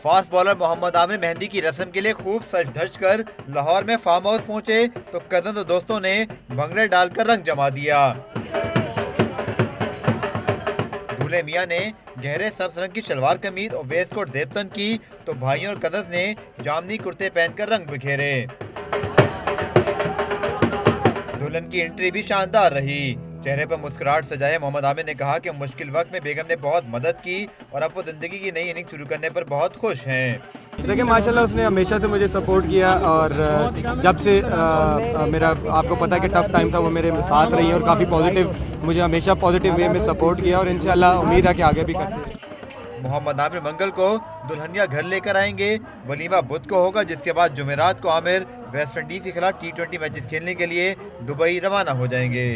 Fast bowler Mohammad Aamir mehndi की रस्म के लिए खूब सज धज कर लाहौर में फार्म हाउस पहुंचे तो कजन और दोस्तों ने भंगड़े डालकर रंग जमा दिया। दूल्हे मियां ने गहरे सब्ज रंग की शलवार कमीज और वेस्ट कोट जेबतन की तो भाइयों और कजन ने जामनी कुर्ते पहनकर रंग बिखेरे। दुल्हन की एंट्री भी शानदार रही। चेहरे पर मुस्कुराहट सजाए मोहम्मद आमिर ने कहा कि मुश्किल वक्त में बेगम ने बहुत मदद की और अब वो जिंदगी की नई इनिंग शुरू करने पर बहुत खुश हैं। देखिए माशाल्लाह उसने हमेशा से मुझे सपोर्ट किया और जब से मेरा आपको पता है कि टफ टाइम था वो मेरे साथ रही है और काफ़ी पॉजिटिव मुझे हमेशा पॉजिटिव वे में सपोर्ट किया और इंशाल्लाह उम्मीद है कि आगे भी करते। मोहम्मद आमिर मंगल को दुल्हनिया घर लेकर आएंगे। वलीमा बुध को होगा, जिसके बाद जुमेरात को आमिर वेस्ट इंडीज के खिलाफ T20 मैचेस खेलने के लिए दुबई रवाना हो जाएंगे।